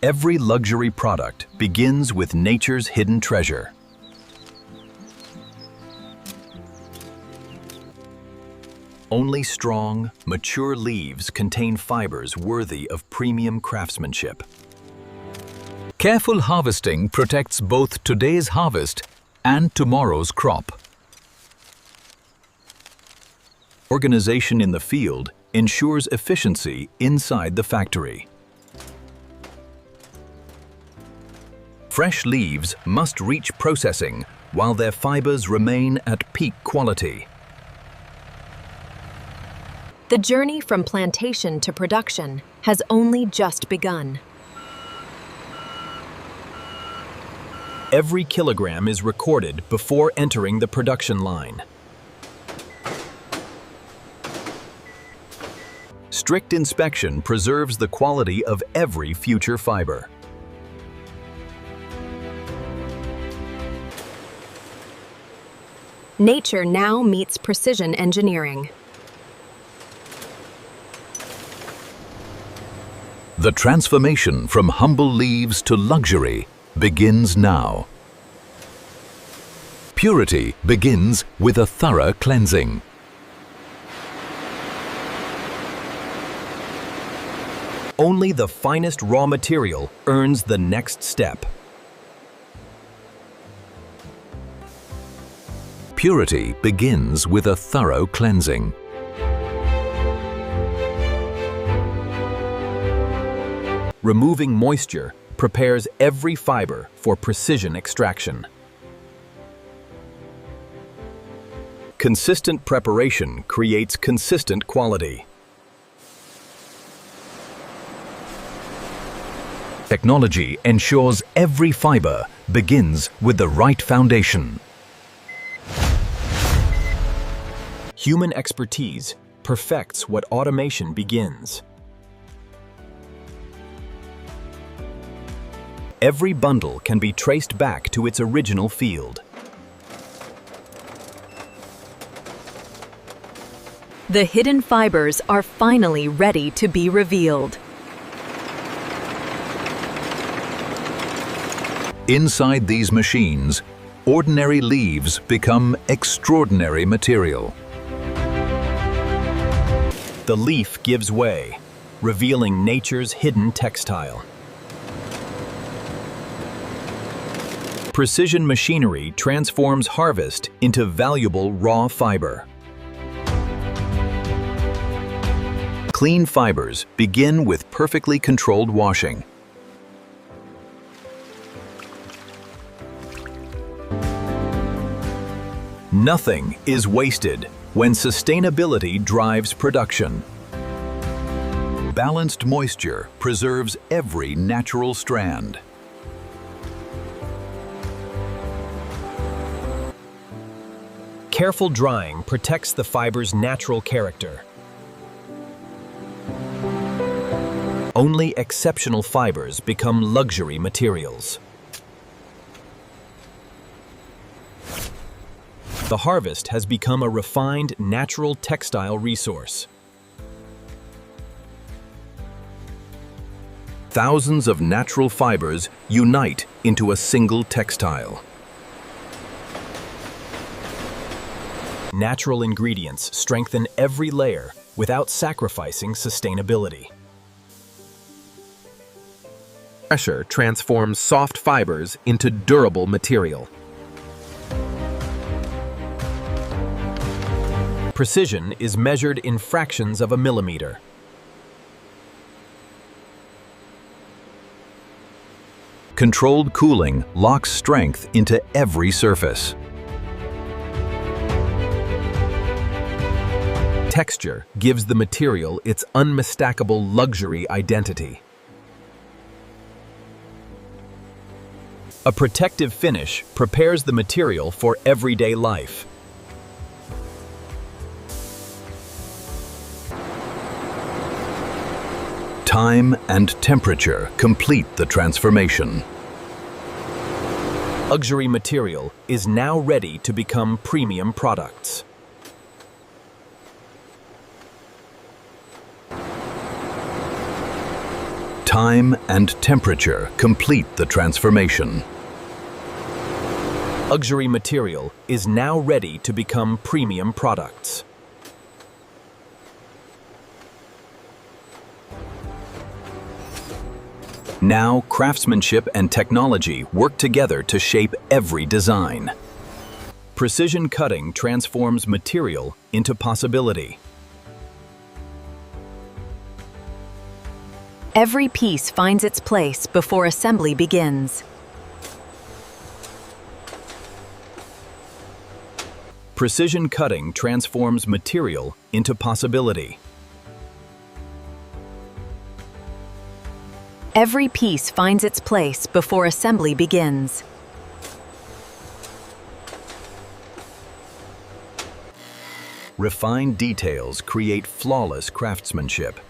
Every luxury product begins with nature's hidden treasure. Only strong, mature leaves contain fibers worthy of premium craftsmanship. Careful harvesting protects both today's harvest and tomorrow's crop. Organization in the field ensures efficiency inside the factory. Fresh leaves must reach processing while their fibers remain at peak quality. The journey from plantation to production has only just begun. Every kilogram is recorded before entering the production line. Strict inspection preserves the quality of every future fiber. Nature now meets precision engineering. The transformation from humble leaves to luxury begins now. Purity begins with a thorough cleansing. Only the finest raw material earns the next step. Purity begins with a thorough cleansing. Removing moisture prepares every fiber for precision extraction. Consistent preparation creates consistent quality. Technology ensures every fiber begins with the right foundation. Human expertise perfects what automation begins. Every bundle can be traced back to its original field. The hidden fibers are finally ready to be revealed. Inside these machines, ordinary leaves become extraordinary material. The leaf gives way, revealing nature's hidden textile. Precision machinery transforms harvest into valuable raw fiber. Clean fibers begin with perfectly controlled washing. Nothing is wasted when sustainability drives production. Balanced moisture preserves every natural strand. Careful drying protects the fiber's natural character. Only exceptional fibers become luxury materials. The harvest has become a refined natural textile resource. Thousands of natural fibers unite into a single textile. Natural ingredients strengthen every layer without sacrificing sustainability. Pressure transforms soft fibers into durable material. Precision is measured in fractions of a millimeter. Controlled cooling locks strength into every surface. Texture gives the material its unmistakable luxury identity. A protective finish prepares the material for everyday life. Time and temperature complete the transformation. Luxury material is now ready to become premium products. Time and temperature complete the transformation. Luxury material is now ready to become premium products. Now, craftsmanship and technology work together to shape every design. Precision cutting transforms material into possibility. Every piece finds its place before assembly begins. Precision cutting transforms material into possibility. Every piece finds its place before assembly begins. Refined details create flawless craftsmanship.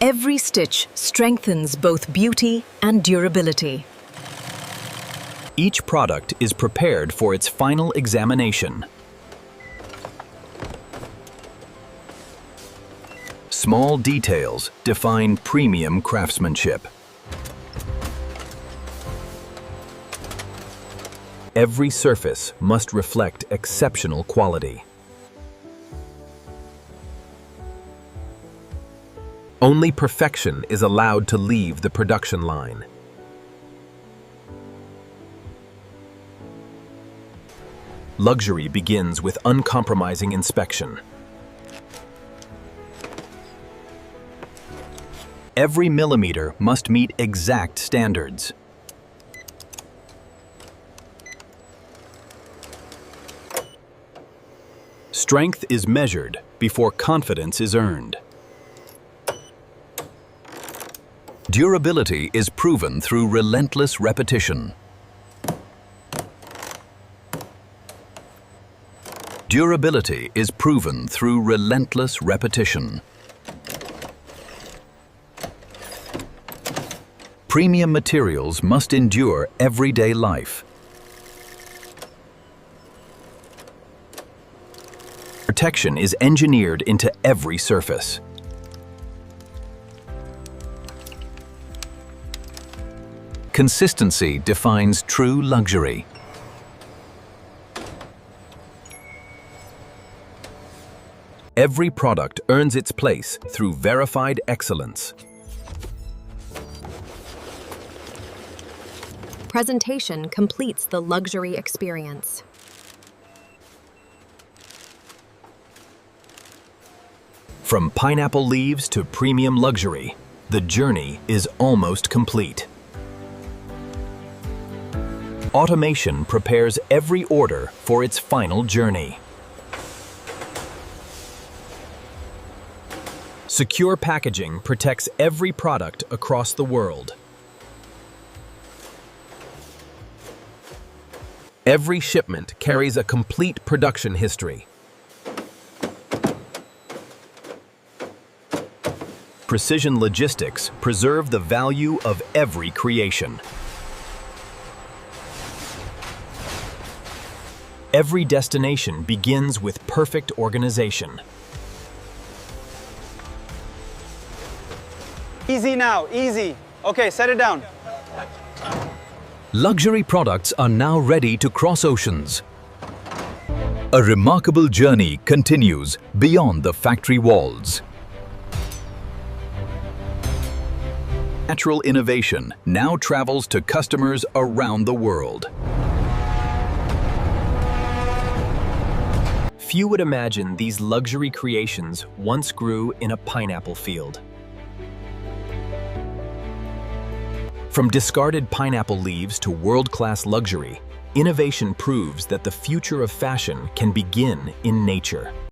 Every stitch strengthens both beauty and durability. Each product is prepared for its final examination. Small details define premium craftsmanship. Every surface must reflect exceptional quality. Only perfection is allowed to leave the production line. Luxury begins with uncompromising inspection. Every millimeter must meet exact standards. Strength is measured before confidence is earned. Durability is proven through relentless repetition. Durability is proven through relentless repetition. Premium materials must endure everyday life. Protection is engineered into every surface. Consistency defines true luxury. Every product earns its place through verified excellence. Presentation completes the luxury experience. From pineapple leaves to premium luxury, the journey is almost complete. Automation prepares every order for its final journey. Secure packaging protects every product across the world. Every shipment carries a complete production history. Precision logistics preserve the value of every creation. Every destination begins with perfect organization. Easy now, easy. Okay, set it down. Luxury products are now ready to cross oceans. A remarkable journey continues beyond the factory walls. Natural innovation now travels to customers around the world. Few would imagine these luxury creations once grew in a pineapple field. From discarded pineapple leaves to world-class luxury, innovation proves that the future of fashion can begin in nature.